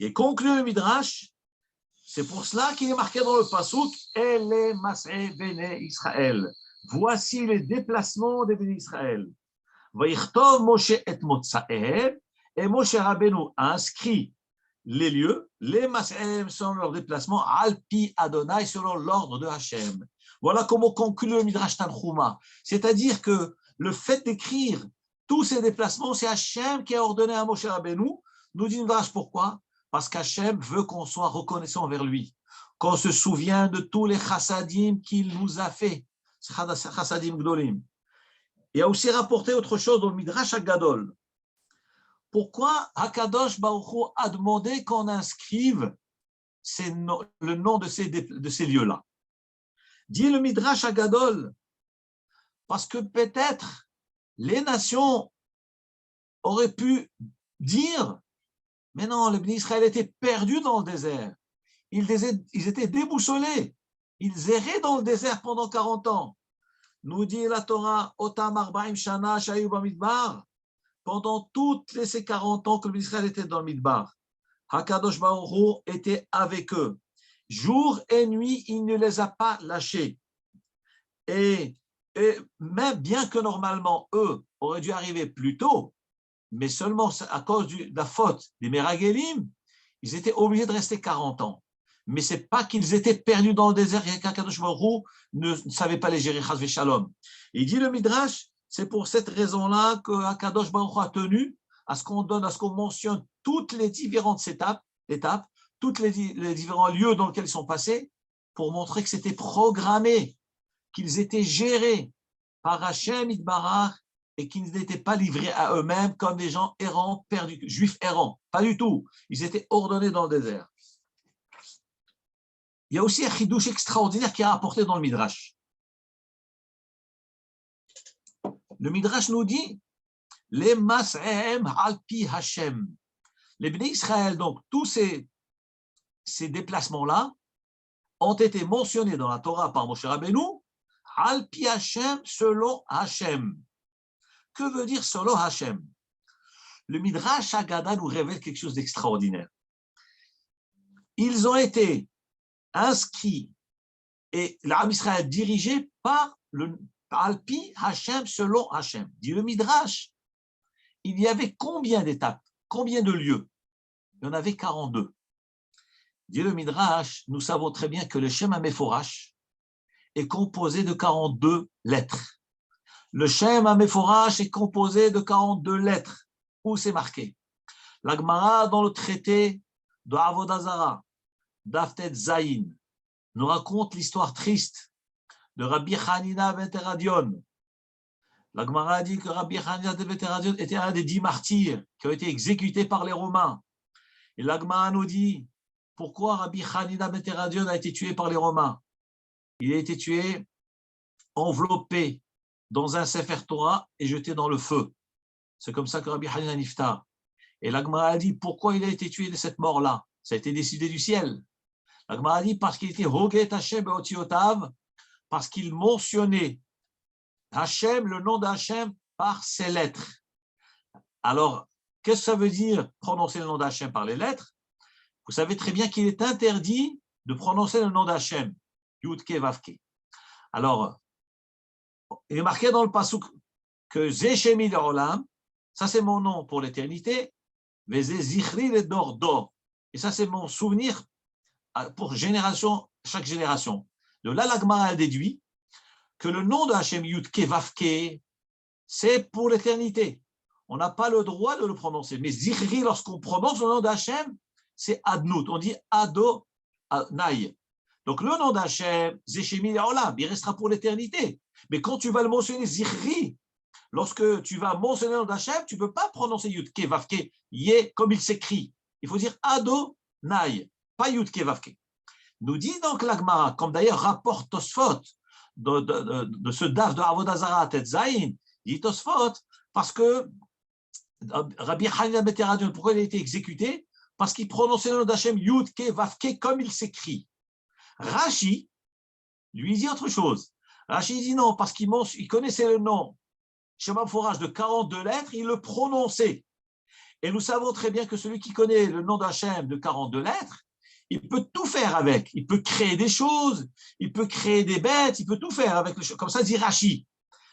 Et conclut le Midrash, c'est pour cela qu'il est marqué dans le Passouk, Ele mas'e bene Israël. Voici les déplacements des bénis Israël. Vayichtov Moshe et Motsaehem, et Moshe Rabbeinu a inscrit les lieux, les Mas'em sont leurs déplacements, Alpi Adonai, selon l'ordre de Hachem. Voilà comment conclut le Midrash Tanchuma. C'est-à-dire que le fait d'écrire tous ces déplacements, c'est Hachem qui a ordonné à Moshe Rabbeinu. Nous dit Midrash pourquoi? Parce qu'Hachem veut qu'on soit reconnaissant envers lui, qu'on se souvienne de tous les chassadim qu'il nous a fait, chassadim gdolim. Il y a aussi rapporté autre chose dans le Midrash Agadol. Pourquoi Hakadosh Baruch Hu a demandé qu'on inscrive le nom de ces lieux-là? Dit le Midrash Agadol, parce que peut-être les nations auraient pu dire, mais non, le béni Israël était perdu dans le désert. Ils étaient déboussolés. Ils erraient dans le désert pendant 40 ans. Nous dit la Torah, Otam Arba'im Shana Shayu Bamidbar. Pendant toutes ces 40 ans que le Israël était dans le Midbar, Hakadosh Baruch Hu était avec eux. Jour et nuit, il ne les a pas lâchés. Et même bien que normalement, eux auraient dû arriver plus tôt, mais seulement à cause de la faute des Meragelim, ils étaient obligés de rester 40 ans. Mais ce n'est pas qu'ils étaient perdus dans le désert et qu'Hakadosh Baruch Hu ne savait pas les gérer, chas v'shalom. Il dit le Midrash, c'est pour cette raison-là que Hakadosh Baruch Hu a tenu à ce qu'on mentionne toutes les différentes étapes, tous les différents lieux dans lesquels ils sont passés, pour montrer que c'était programmé, qu'ils étaient gérés par Hachem Itbarach et qu'ils n'étaient pas livrés à eux-mêmes comme des gens errants, perdus, juifs errants. Pas du tout. Ils étaient ordonnés dans le désert. Il y a aussi un chidouche extraordinaire qui est rapporté dans le Midrash. Le Midrash nous dit les mas'em alpi Hashem. Les Bnei Israël, donc tous ces déplacements-là, ont été mentionnés dans la Torah par Moshe Rabbeinu, alpi Hashem, selon Hashem. Que veut dire selon Hashem? Le Midrash Haggadah nous révèle quelque chose d'extraordinaire. Ils ont été inscrits et l'Am Israël dirigé par le alpi Hashem, selon Hashem. Dit le Midrash, il y avait combien d'étapes, combien de lieux? Il y en avait 42. Dit le Midrash, nous savons très bien que le Shem HaMeforash est composé de 42 lettres. Le Shem HaMeforash est composé de 42 lettres. Où c'est marqué? La Gemara, dans le traité de Avodah Zarah, Daftet Zayin, nous raconte l'histoire triste de Rabbi Hanina ben Teradion. La Gemara dit que Rabbi Hanina ben Teradion était un des 10 martyrs qui ont été exécutés par les Romains. Et la Gemara nous dit pourquoi Rabbi Hanina ben Teradion a été tué par les Romains. Il a été tué enveloppé dans un Sefer Torah et jeté dans le feu. C'est comme ça que Rabbi Hanina niftar. Et la Gemara a dit pourquoi il a été tué de cette mort-là. Ça a été décidé du ciel. La Gemara a dit parce qu'il était Hoget Hashem beotiotav, parce qu'il mentionnait Hashem, le nom d'Hachem, par ses lettres. Alors, qu'est-ce que ça veut dire prononcer le nom d'Hachem par les lettres? Vous savez très bien qu'il est interdit de prononcer le nom d'Hachem, Yudke Vavke. Alors, il est marqué dans le pasuk que Zeshemi Leolam, ça c'est mon nom pour l'éternité, Veze Zichri le Dor. Et ça c'est mon souvenir pour génération, chaque génération. De là, la Gemara a déduit que le nom de Hachem Yudke Vavke, c'est pour l'éternité. On n'a pas le droit de le prononcer. Mais Zichri, lorsqu'on prononce le nom d'Hachem, c'est Adnout. On dit Ado Naï. Donc le nom d'Hachem, Zeshemi Olam, il restera pour l'éternité. Mais quand tu vas le mentionner, Zichri, lorsque tu vas mentionner le nom d'Hachem, tu ne peux pas prononcer Yudke Vavke, Yé, comme il s'écrit. Il faut dire Ado Naï, pas Yudke Vavke. Nous dit donc l'Agmara, comme d'ailleurs rapporte Tosfot de ce daf de Avodah Zarah Tet Zayin, dit Tosfot, parce que Rabbi Hanina ben Teradion, pourquoi il a été exécuté? Parce qu'il prononçait le nom d'Hachem Yudke Vavke comme il s'écrit. Rashi lui dit autre chose. Rashi dit non, parce qu'il connaissait le nom Shema Forage de 42 lettres, il le prononçait. Et nous savons très bien que celui qui connaît le nom d'Hachem de 42 lettres, il peut tout faire avec. Il peut créer des choses, il peut créer des bêtes, il peut tout faire avec. Comme ça dit Rashi.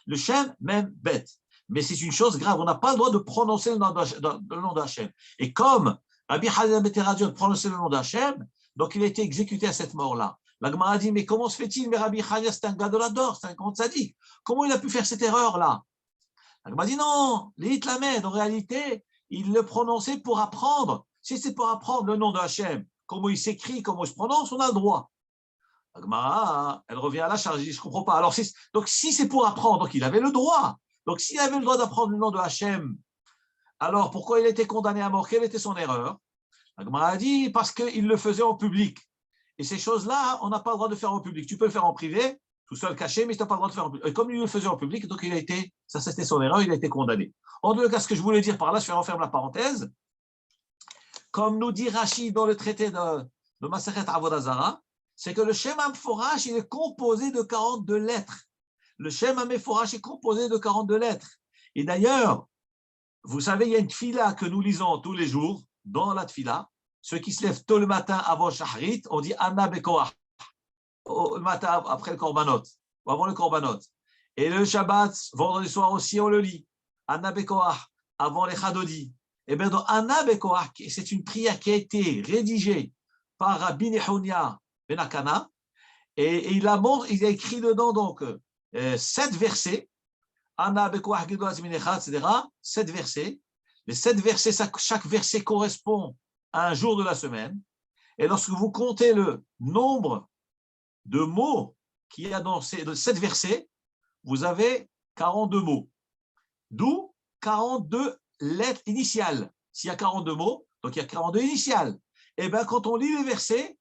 Le Shem, même bête. Mais c'est une chose grave. On n'a pas le droit de prononcer le nom d'Hachem. Et comme Rabbi Hanina ben Teradion prononçait le nom d'Hachem, donc il a été exécuté à cette mort-là. La Gemara a dit, mais comment se fait-il? Mais Rabbi Hanina, c'est un gadolador, c'est un grand sadique. Comment il a pu faire cette erreur-là? La Gemara a dit, non, les Hitlamed, en réalité, il le prononçait pour apprendre. Si c'est pour apprendre le nom d'Hachem, comment il s'écrit, comment il se prononce, on a le droit. La Gemara, elle revient à la charge, je ne comprends pas. Alors, donc si c'est pour apprendre, donc il avait le droit. Donc s'il avait le droit d'apprendre le nom de Hachem, alors pourquoi il était condamné à mort? Quelle était son erreur? La Gemara a dit, parce qu'il le faisait en public. Et ces choses-là, on n'a pas le droit de faire en public. Tu peux le faire en privé, tout seul caché, mais tu n'as pas le droit de faire en public. Et comme il le faisait en public, donc il a été, ça c'était son erreur, il a été condamné. En tout cas, ce que je voulais dire par là, je referme la parenthèse. Comme nous dit Rashi dans le traité de Masechet Avodah Zarah, c'est que le Shem HaMeforash, il est composé de 42 lettres. Le Shem HaMeforash est composé de 42 lettres. Et d'ailleurs, vous savez, il y a une tfila que nous lisons tous les jours, dans la tfila. Ceux qui se lèvent tôt le matin avant Shahrit, on dit Anna Bekoach, le matin après le Korbanot, ou avant le Korbanot. Et le Shabbat, vendredi soir aussi, on le lit. Anna Bekoach, avant les Chadodi. Et bien, dans Anna Bekoach, c'est une prière qui a été rédigée par Rabbi Nehonia Ben Akana, et il a écrit dedans donc 7 versets. Anna Bekoach Gedolah Zminecha, etc. 7 versets. Les 7 versets, chaque verset correspond à un jour de la semaine. Et lorsque vous comptez le nombre de mots qu'il y a dans 7 versets, vous avez 42 mots. D'où 42 lettres initiales. S'il y a 42 mots, donc il y a 42 initiales. Et bien, quand on lit les versets,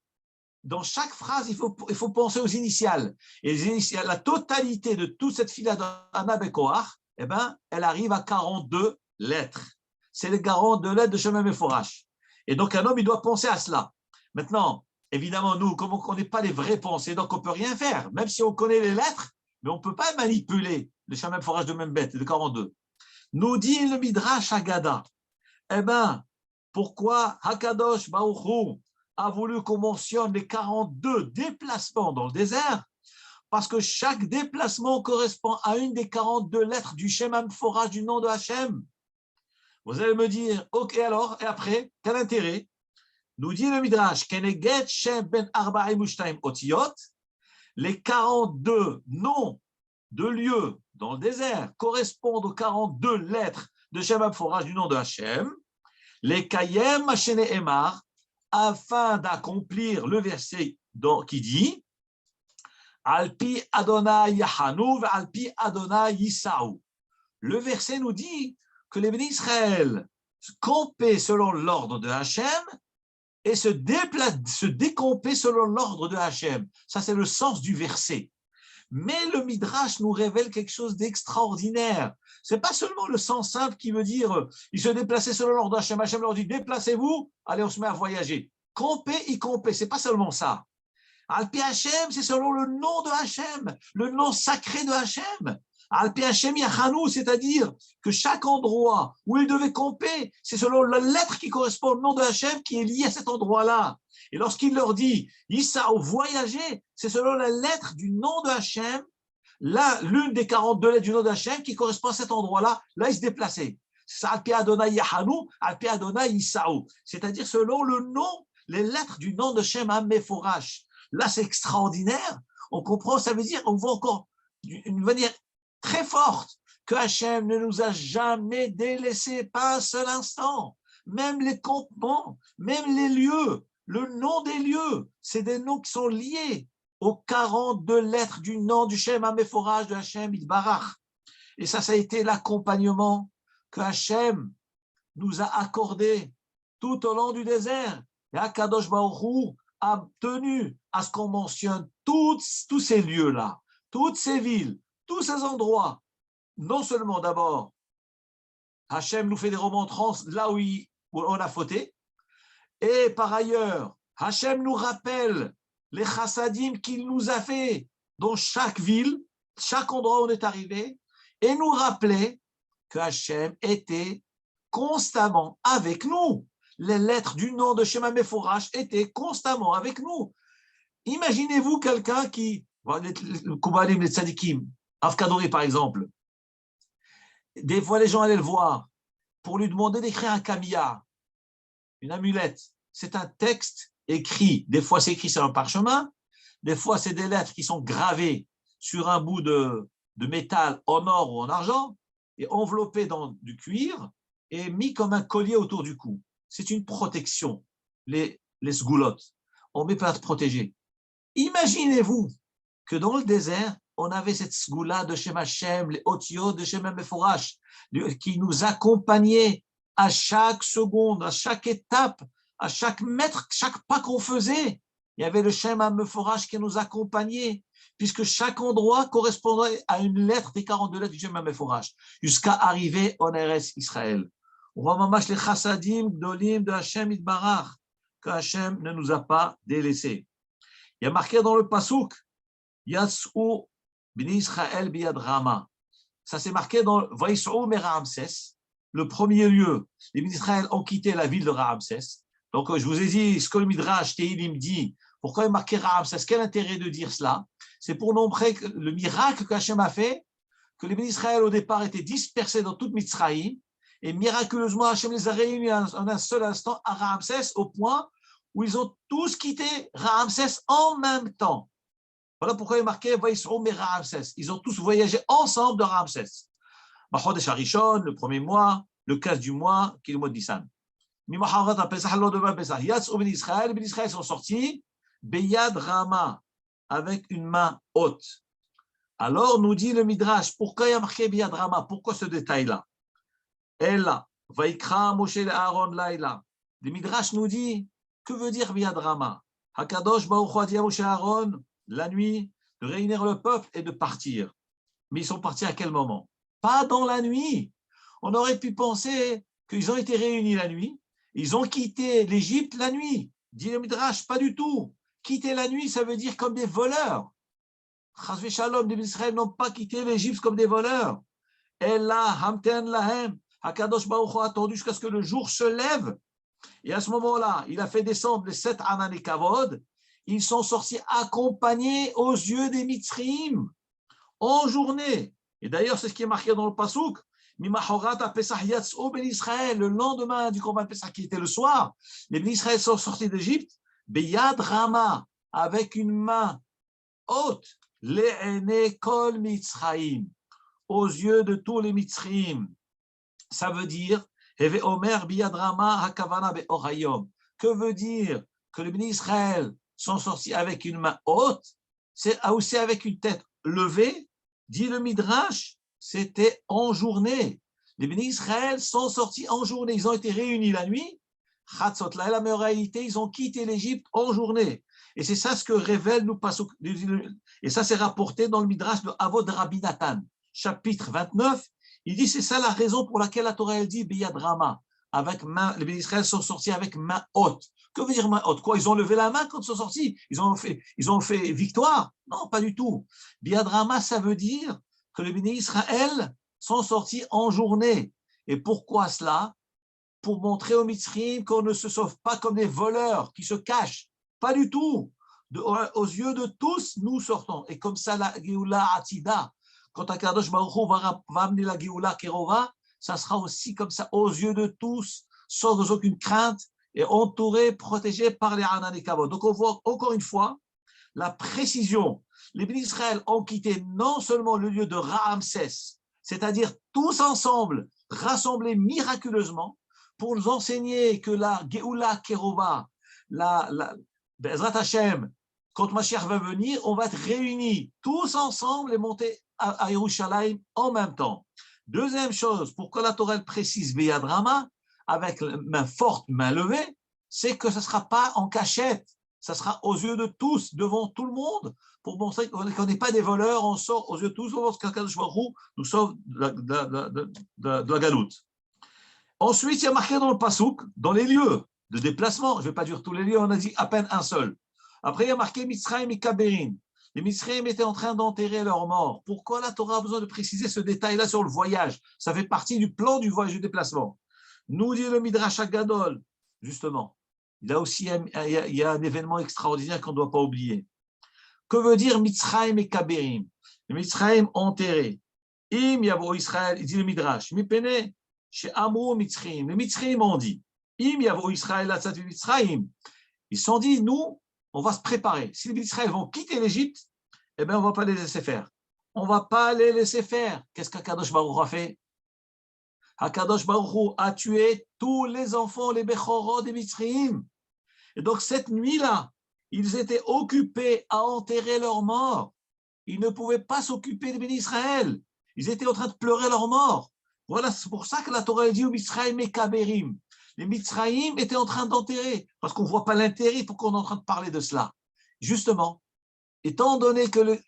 dans chaque phrase, il faut penser aux initiales. Et les initiales, la totalité de toute cette fila d'Anna Bekoach, eh ben, elle arrive à 42 lettres. C'est les 42 lettres de Shema Meforash. Et donc, un homme, il doit penser à cela. Maintenant, évidemment, nous, comme on ne connaît pas les vraies pensées, donc on ne peut rien faire. Même si on connaît les lettres, mais on ne peut pas manipuler le Shema Meforash de Membet, de 42. Nous dit le Midrash Haggadah. Eh bien, pourquoi Hakadosh Baruch Hu a voulu qu'on mentionne les 42 déplacements dans le désert? Parce que chaque déplacement correspond à une des 42 lettres du Shem Meforash du nom de Hachem. Vous allez me dire, ok, alors, et après, quel intérêt? Nous dit le Midrash, Keneged Shem ben Arba'im Ushtaim Otiyot, les 42 noms de lieux dans le désert correspondent aux 42 lettres de Shem Meforash du nom de Hachem, les Kayem Hashene Emar, afin d'accomplir le verset qui dit Alpi Adonai Yahanu Alpi Adonai Yisau. Le verset nous dit que les bénis Israël campaient selon l'ordre de Hachem et se décampaient selon l'ordre de Hachem. Ça, c'est le sens du verset. Mais le Midrash nous révèle quelque chose d'extraordinaire. Ce n'est pas seulement le sens simple qui veut dire ils se déplaçaient selon l'ordre d'Hachem. Hachem leur dit déplacez-vous, allez, on se met à voyager. Campez, ils campaient. Ce n'est pas seulement ça. Alpi Hachem, c'est selon le nom de Hachem, le nom sacré de Hachem. Alpi Hachem Yachanou, c'est-à-dire que chaque endroit où ils devaient camper, c'est selon la lettre qui correspond au nom de Hachem qui est liée à cet endroit-là. Et lorsqu'il leur dit Issa, voyager, c'est selon la lettre du nom de Hachem, là, l'une des 42 lettres du nom de Hachem qui correspond à cet endroit-là, là, ils se déplaçaient. C'est Alpi Adonai Yahanou, Alpi Adonai Issaou, c'est-à-dire selon le nom, les lettres du nom de Shem Meforash. Là, c'est extraordinaire. On comprend, ça veut dire, on voit encore d'une manière très forte que Hachem ne nous a jamais délaissés, pas un seul instant. Même les campements, même les lieux, le nom des lieux, c'est des noms qui sont liés aux 42 lettres du nom du Shem Meforash de Hachem Yitbarach. Et ça a été l'accompagnement que Hachem nous a accordé tout au long du désert. Et Akadosh Baruch Hu a tenu à ce qu'on mentionne tous ces lieux-là, toutes ces villes, tous ces endroits. Non seulement d'abord, Hachem nous fait des remontrances là où on a fauté, et par ailleurs, Hachem nous rappelle les chassadim qu'il nous a fait dans chaque ville, chaque endroit où on est arrivé, et nous rappelait que Hachem était constamment avec nous. Les lettres du nom de Shema Meforash étaient constamment avec nous. Imaginez-vous quelqu'un qui, le Koubalim, les Tzadikim, Afkadori par exemple, des fois les gens allaient le voir pour lui demander d'écrire un kamia, une amulette. C'est un texte écrit, des fois c'est écrit sur un parchemin, des fois c'est des lettres qui sont gravées sur un bout de métal en or ou en argent et enveloppées dans du cuir et mis comme un collier autour du cou. C'est une protection, les sgoulottes. On met pas à te protéger. Imaginez-vous que dans le désert, on avait cette sgoula de Shem Hashem, les otiyot de Shem Meforash, qui nous accompagnait à chaque seconde, à chaque étape, à chaque mètre, chaque pas qu'on faisait. Il y avait le Shem Meforash qui nous accompagnait, puisque chaque endroit correspondait à une lettre des 42 lettres du Shem Meforash, jusqu'à arriver en Eretz Israël. On voit mamash les chassadim, gdolim de Hachem Yitbarach, que Hachem ne nous a pas délaissés. Il y a marqué dans le Pasuk, Yatsou b'ni Israël biyad Rama. Ça c'est marqué dans Vaïsou me Ramsès, le premier lieu. Les bénis Israël ont quitté la ville de Ramsès. Donc je vous ai dit ce que le Midrash Tehilim dit. Pourquoi il est marqué Ramsès? Quel intérêt de dire cela? C'est pour montrer que le miracle qu'Hachem a fait, que les bénis Israël au départ étaient dispersés dans toute Mitzraïm. Et miraculeusement, Hachem les a réunis en un seul instant à Ramsès, au point où ils ont tous quitté Ramsès en même temps. Voilà pourquoi il est marqué Vaïsrou me Ramsès. Ils ont tous voyagé ensemble de Ramsès. Machodesh Harishon, le premier mois, le 15 du mois, qui est le mois de Nissan. Yatz Ben Israël sont sortis, Beyad Rama, avec une main haute. Alors, nous dit le Midrash, pourquoi il y a marqué Biad Rama? Pourquoi ce détail-là? Ella, Vaikra Moshe Aaron Laila. Le Midrash nous dit, que veut dire Biad Rama? Hakadosh Baruch Hu a dit à Moshe Aaron, la nuit, de réunir le peuple et de partir. Mais ils sont partis à quel moment? Pas dans la nuit. On aurait pu penser qu'ils ont été réunis la nuit, ils ont quitté l'Égypte la nuit. Dit le Midrash, pas du tout. Quitter la nuit, ça veut dire comme des voleurs. Chasvé Shalom, les Israël n'ont pas quitté l'Égypte comme des voleurs. Ella Hamten Lahem, Hakadosh Baruch Hu a attendu jusqu'à ce que le jour se lève. Et à ce moment-là, il a fait descendre les 7 Anan et Kavod. Ils sont sortis accompagnés aux yeux des Mitzrim en journée. Et d'ailleurs, c'est ce qui est marqué dans le Pasuk. Le lendemain du combat de Pessah, qui était le soir, les Israël sont sortis d'Égypte, Beyad Rama, avec une main haute, Le'ene Kol Mitzraim, aux yeux de tous les Mitzrim. Ça veut dire, Heve Omer Biyad Rama Hakavana Be'orayom. Que veut dire que les Israël sont sortis avec une main haute, c'est aussi avec une tête levée, dit le Midrash, c'était en journée. Les bénis Israël sont sortis en journée. Ils ont été réunis la nuit. Chatzot Laïla, mais en réalité, ils ont quitté l'Égypte en journée. Et c'est ça ce que révèle nous Pasuk. Et ça, c'est rapporté dans le Midrash de Avod Rabbi Nathan, chapitre 29. Il dit c'est ça la raison pour laquelle la Torah elle dit Biyad Rama. Avec main, les bénis Israël sont sortis avec main haute. Que veut dire main haute? Quoi? Ils ont levé la main quand ils sont sortis? Ils ont fait victoire? Non, pas du tout. Biyad Rama, ça veut dire que les bénis Israël sont sortis en journée. Et pourquoi cela? Pour montrer aux Mitzrim qu'on ne se sauve pas comme des voleurs qui se cachent. Pas du tout. Aux yeux de tous, nous sortons. Et comme ça, la Géoula Atida, quand Akadosh Baruch Hu va amener la Géoula Kerova, ça sera aussi comme ça, aux yeux de tous, sans aucune crainte, et entouré, protégé par les Hanan et Kavod. Donc on voit encore une fois la précision. Les bénis Israël ont quitté non seulement le lieu de Ramsès, c'est-à-dire tous ensemble, rassemblés miraculeusement, pour nous enseigner que la Géoula Kerova, Bezrat Hashem, quand Mashiach va venir, on va être réunis tous ensemble et monter à Yerushalayim en même temps. Deuxième chose, pourquoi la Torah précise Biyad Rama, avec main forte, main levée, c'est que ce ne sera pas en cachette, ça sera aux yeux de tous, devant tout le monde, pour montrer qu'on n'est pas des voleurs, on sort aux yeux de tous, on qu'Akadosh Baruch Hu nous sauve de la galoute. Ensuite, il y a marqué dans le Pasuk, dans les lieux de déplacement, je ne vais pas dire tous les lieux, on a dit à peine un seul. Après, il y a marqué Mitzrayim et Kaberin. Les Mitzrayim étaient en train d'enterrer leurs morts. Pourquoi la Torah a besoin de préciser ce détail-là sur le voyage? Ça fait partie du plan du voyage du déplacement. Nous dit le Midrash Agadol, justement. Là aussi, il y a un événement extraordinaire qu'on ne doit pas oublier. Que veut dire Mitzrayim et Kaberim? Les Mitzrayim enterrés. Im Yavo Israël, il dit le Midrash. Mipene, chez Amrou Mitzrayim. Les Mitzrayim ont dit. Im Yavo Israël, Atzat Mitzrayim. Ils se sont dit, nous, on va se préparer. Si les Israël vont quitter l'Égypte, eh bien, on ne va pas les laisser faire. On ne va pas les laisser faire. Qu'est-ce qu'Akadosh Baruch Hu a fait? Akadosh Baruch Hu a tué tous les enfants, les Bechorot des Mitzrayim. Et donc, cette nuit-là, ils étaient occupés à enterrer leurs morts. Ils ne pouvaient pas s'occuper des bénis Israël. Ils étaient en train de pleurer leurs morts. Voilà, c'est pour ça que la Torah dit aux Mitzrayim et Kaberim. Les Mitzrayim étaient en train d'enterrer, parce qu'on ne voit pas l'intérêt, pourquoi on est en train de parler de cela. Justement, étant donné que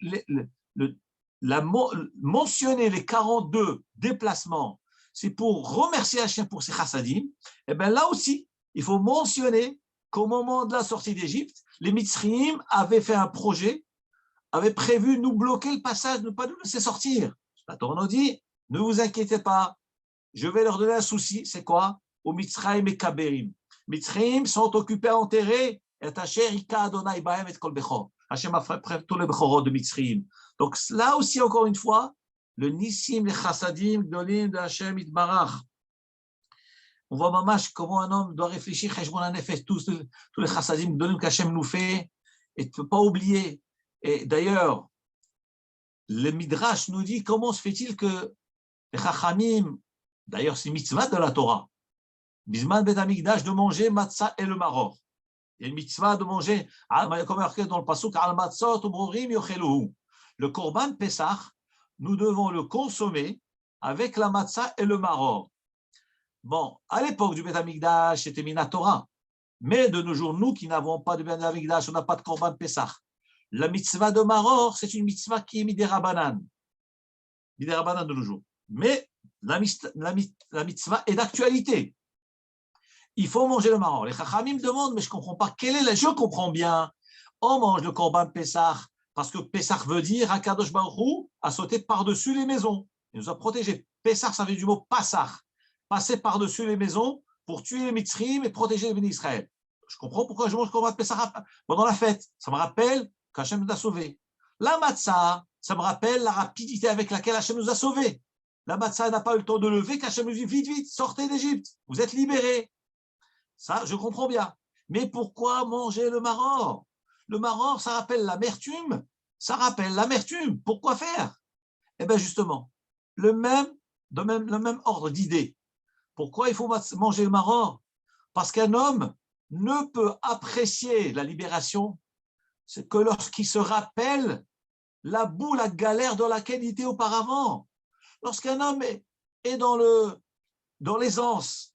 mentionner les 42 déplacements, c'est pour remercier Hachem pour ses chassadim, et bien là aussi, il faut mentionner qu'au moment de la sortie d'Égypte, les Mitzrayim avaient fait un projet, avaient prévu nous bloquer le passage, ne pas nous laisser sortir. La Torah nous dit, ne vous inquiétez pas, je vais leur donner un souci, c'est quoi? Aux Mitzrayim et Kaberim. Mitzrayim sont occupés à enterrer, et Asher Ika Adonai Bahem et Kol Bechor. Hachem a fait tous les Bechorot de Mitzrayim. Donc là aussi, encore une fois, le Nissim, les Chassadim, Gdolim de Hachem Itbarach. On voit mamash comment un homme doit réfléchir, tous les Chassadim, Gdolim qu'Hachem nous fait, et ne peut pas oublier. Et d'ailleurs, le Midrash nous dit comment se fait-il que les Chachamim, d'ailleurs c'est mitzvah de la Torah, Bisman Bet Hamikdash, de manger matzah et le maror. Il y a une mitzvah de manger, comme marqué dans le pasuk, al matzot ubrorim yocheluhu. Le korban Pesach, nous devons le consommer avec la matzah et le maror. Bon, à l'époque du Beth Amikdash, c'était Minatora. Mais de nos jours, nous qui n'avons pas de Beth Amikdash, on n'a pas de korban Pesach. La mitzvah de maror, c'est une mitzvah qui est midérabanan. Midérabanan de nos jours. Mais la mitzvah est d'actualité. Il faut manger le maror. Les chachamim me demandent, mais je ne comprends pas. Je comprends bien. On mange le korban Pesach parce que Pesach veut dire Akadosh Baruch Hu a sauté par-dessus les maisons. Il nous a protégés. Pesach, ça vient du mot Passach. Passer par-dessus les maisons pour tuer les Mitzrim et protéger les bénis d'Israël. Je comprends pourquoi je mange le korban Pesach pendant la fête. Ça me rappelle qu'Hachem nous a sauvés. La matzah, ça me rappelle la rapidité avec laquelle Hachem nous a sauvés. La matzah n'a pas eu le temps de lever qu'Hachem nous dit vite, vite, sortez d'Égypte. Vous êtes libérés. Ça, je comprends bien. Mais pourquoi manger le maror? Le maror, ça rappelle l'amertume. Ça rappelle l'amertume. Pourquoi faire? Eh bien, justement, le même ordre d'idée. Pourquoi il faut manger le maror? Parce qu'un homme ne peut apprécier la libération que lorsqu'il se rappelle la boue, la galère dans laquelle il était auparavant. Lorsqu'un homme est dans l'aisance,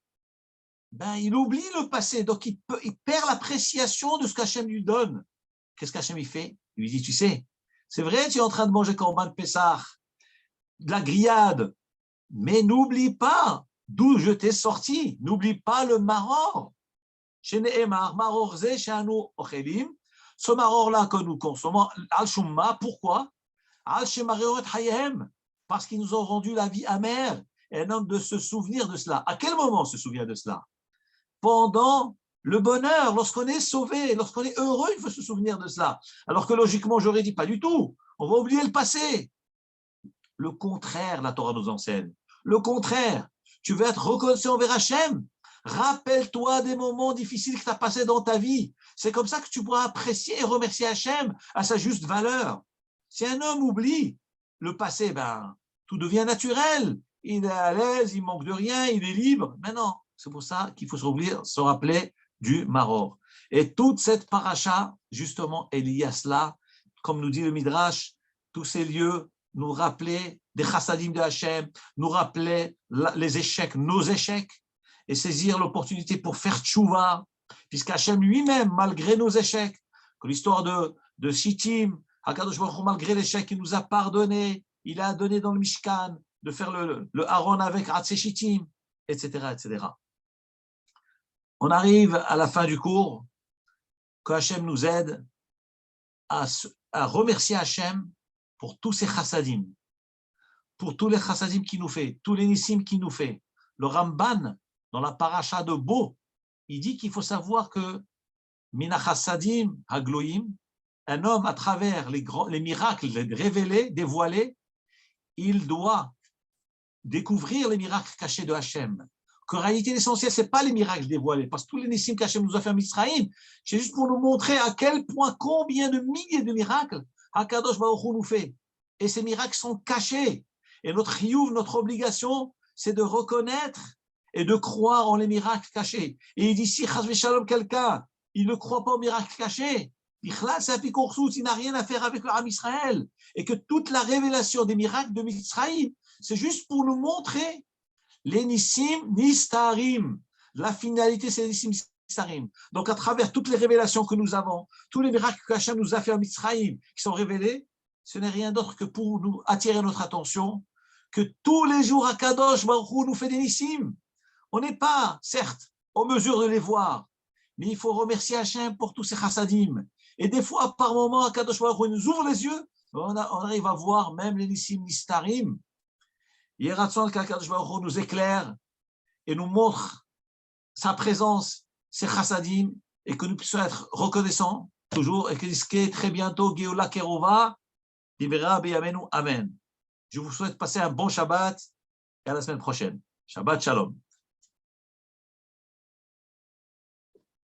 ben, il oublie le passé, donc il perd l'appréciation de ce qu'Hachem lui donne. Qu'est-ce qu'Hachem il fait? Il lui dit, tu sais, c'est vrai, tu es en train de manger Korban de Pessah, de la grillade, mais n'oublie pas d'où je t'ai sorti, n'oublie pas le maror. Chez Nehemar, maror ze she'anu ochelim, ce maror-là que nous consommons, al-shumma, pourquoi? Al-shemariot hayem, parce qu'ils nous ont rendu la vie amère, et un homme de se souvenir de cela. À quel moment on se souvient de cela? Pendant le bonheur, lorsqu'on est sauvé, lorsqu'on est heureux, il faut se souvenir de cela. Alors que logiquement, j'aurais dit pas du tout. On va oublier le passé. Le contraire, la Torah nous enseigne. Le contraire, tu veux être reconnaissant envers Hachem. Rappelle-toi des moments difficiles que tu as passés dans ta vie. C'est comme ça que tu pourras apprécier et remercier Hachem à sa juste valeur. Si un homme oublie le passé, ben, tout devient naturel. Il est à l'aise, il manque de rien, il est libre. Mais non. C'est pour ça qu'il faut se rappeler du maror. Et toute cette paracha, justement, est liée à cela. Comme nous dit le Midrash, tous ces lieux nous rappelaient des chassadim de Hachem, nous rappelaient les échecs, nos échecs, et saisir l'opportunité pour faire tchouva, puisqu'Hachem lui-même, malgré nos échecs, que l'histoire de Shittim, Hakadosh Baruch Hu, malgré l'échec, il nous a pardonné, il a donné dans le Mishkan de faire le Aaron avec Ratzé Shittim, etc., etc. On arrive à la fin du cours, que Hachem nous aide à remercier Hachem pour tous ces chassadim, pour tous les chassadim qu'il nous fait, tous les nissim qu'il nous fait. Le Ramban, dans la paracha de Bo, il dit qu'il faut savoir que mina chassadim hagloim, un homme à travers les miracles révélés, dévoilés, il doit découvrir les miracles cachés de Hachem. Qu'en réalité, l'essentiel, ce n'est pas les miracles dévoilés, parce que tous les nissim qu'Hachem nous a fait en Israël, c'est juste pour nous montrer à quel point, combien de milliers de miracles Hakadosh Baruch Hu nous fait. Et ces miracles sont cachés. Et notre chiyuv, notre obligation, c'est de reconnaître et de croire en les miracles cachés. Et il dit, si chas v'shalom quelqu'un, il ne croit pas aux miracles cachés, il n'a rien à faire avec le Ham Israël. Et que toute la révélation des miracles de Israël, c'est juste pour nous montrer les nissim nistarim. La finalité, c'est les nissim nistarim. Donc, à travers toutes les révélations que nous avons, tous les miracles que Hachem nous a fait en Mitzrayim, qui sont révélés, ce n'est rien d'autre que pour nous attirer notre attention, que tous les jours, Akadosh Baruch Hu nous fait des nissim. On n'est pas, certes, en mesure de les voir, mais il faut remercier Hachem pour tous ces chassadim. Et des fois, par moment, Akadosh Baruch Hu nous ouvre les yeux, on arrive à voir même les nissim nistarim. Yeratzon qu'Akadosh Baruch Hu nous éclaire et nous montre sa présence, ses chassadim, et que nous puissions être reconnaissants toujours, et que très bientôt, Geoula Kerova, Libera Beyamenu, Amen. Je vous souhaite passer un bon Shabbat et à la semaine prochaine. Shabbat Shalom.